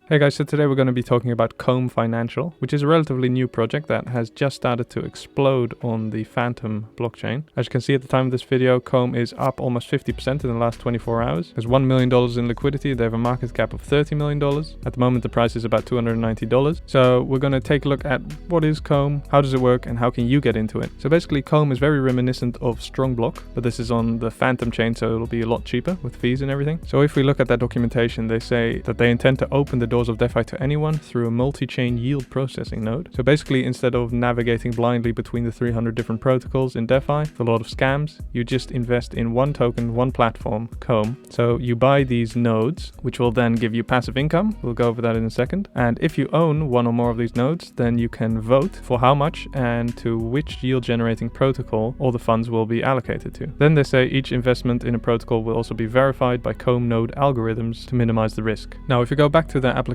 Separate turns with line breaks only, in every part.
Hey guys, so today we're going to be talking about Comb Financial, which is a relatively new project that has just started to explode on the Fantom blockchain. As you can see at the time of this video, Comb is up almost 50% in the last 24 hours. There's $1 million in liquidity. They have a market cap of $30 million. At the moment, the price is about $290. So we're going to take a look at what is Comb, how does it work, and how can you get into it. So basically, Comb is very reminiscent of Strongblock, but this is on the Fantom chain, so it'll be a lot cheaper with fees and everything. So if we look at that documentation, they say that they intend to open the doors of DeFi to anyone through a multi-chain yield processing node. So basically, instead of navigating blindly between the 300 different protocols in DeFi with a lot of scams, you just invest in one token, one platform, Comb. So you buy these nodes, which will then give you passive income. We'll go over that in a second. And if you own one or more of these nodes, then you can vote for how much and to which yield generating protocol all the funds will be allocated to. Then they say each investment in a protocol will also be verified by Comb node algorithms to minimize the risk. Now, if you go back to the application,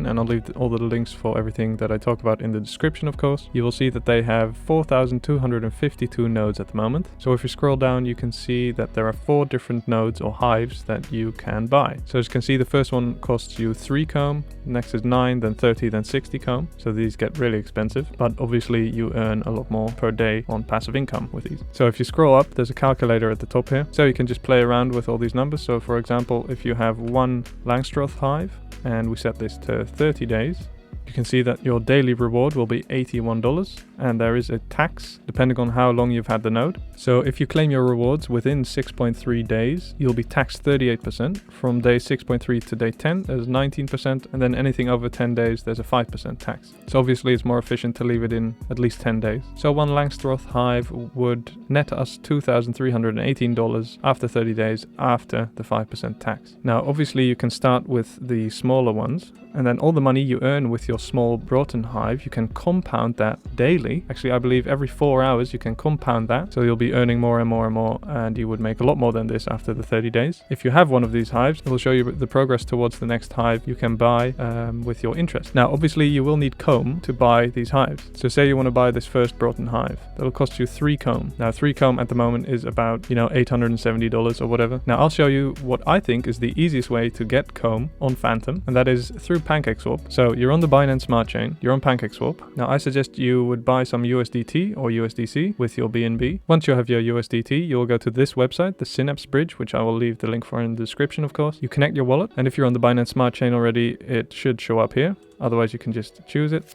and I'll leave all the links for everything that I talk about in the description, of course, you will see that they have 4,252 nodes at the moment. So if you scroll down, you can see that there are 4 different nodes or hives that you can buy. So as you can see, the first one costs you 3 Comb, next is 9, then 30, then 60 Comb. So these get really expensive, but obviously you earn a lot more per day on passive income with these. So if you scroll up, there's a calculator at the top here. So you can just play around with all these numbers. So for example, if you have 1 Langstroth hive, and we set this to 30 days, you can see that your daily reward will be $81, and there is a tax depending on how long you've had the node. So if you claim your rewards within 6.3 days, you'll be taxed 38%. From day 6.3 to day 10, there's 19%, and then anything over 10 days, there's a 5% tax. So obviously it's more efficient to leave it in at least 10 days. So 1 Langstroth hive would net us $2,318 after 30 days after the 5% tax. Now obviously you can start with the smaller ones, and then all the money you earn with your small Broughton hive, you can compound that daily. Actually, I believe every 4 hours you can compound that. So you'll be earning more and more and more, and you would make a lot more than this after the 30 days. If you have one of these hives, it will show you the progress towards the next hive you can buy with your interest. Now, obviously, you will need Comb to buy these hives. So say you want to buy this first Broughton hive. That'll cost you 3 Comb. Now, 3 Comb at the moment is about, $870 or whatever. Now, I'll show you what I think is the easiest way to get Comb on Fantom, and that is through PancakeSwap. So you're on the Binance Smart Chain, you're on PancakeSwap. Now I suggest you would buy some USDT or USDC with your BNB. Once you have your USDT, you'll go to this website, the Synapse Bridge, which I will leave the link for in the description, of course. You connect your wallet, and if you're on the Binance Smart Chain already, it should show up here. Otherwise, you can just choose it.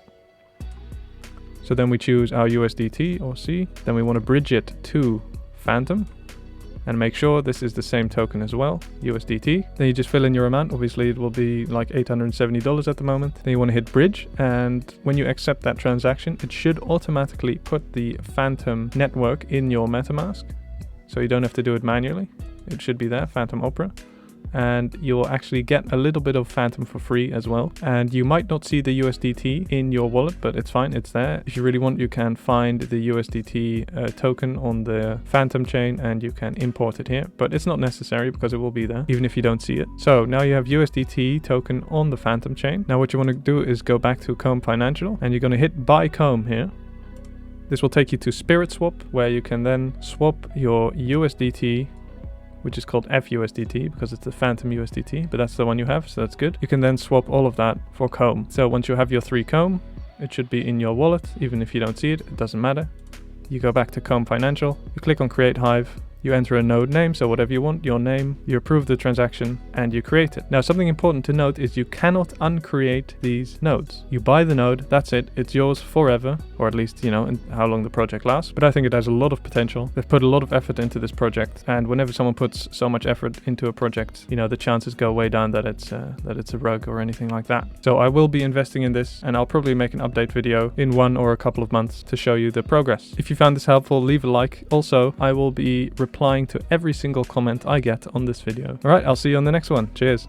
So then we choose our USDT or C. Then we want to bridge it to Fantom, and make sure this is the same token as well, USDT. Then you just fill in your amount. Obviously, it will be like $870 at the moment. Then you want to hit bridge, and when you accept that transaction, it should automatically put the Fantom Network in your MetaMask. So you don't have to do it manually. It should be there, Fantom Opera. And you'll actually get a little bit of Fantom for free as well. And you might not see the USDT in your wallet, but it's fine, it's there. If you really want, you can find the USDT token on the Fantom chain and you can import it here, but it's not necessary because it will be there even if you don't see it. So now you have USDT token on the Fantom chain. Now what you want to do is go back to Comb Financial, and you're going to hit buy Comb here. This will take you to Spirit Swap, where you can then swap your USDT, which is called FUSDT because it's the Fantom USDT, but that's the one you have, so that's good. You can then swap all of that for Comb. So once you have your 3 Comb, it should be in your wallet. Even if you don't see it, it doesn't matter. You go back to Comb Financial, you click on Create Hive, you enter a node name, so whatever you want, your name, you approve the transaction, and you create it. Now, something important to note is you cannot uncreate these nodes. You buy the node, that's it, it's yours forever, or at least, and how long the project lasts. But I think it has a lot of potential. They've put a lot of effort into this project, and whenever someone puts so much effort into a project, the chances go way down that it's a rug or anything like that. So I will be investing in this, and I'll probably make an update video in 1 or a couple of months to show you the progress. If you found this helpful, leave a like. Also, I will be replying to every single comment I get on this video. All right, I'll see you on the next one. Cheers.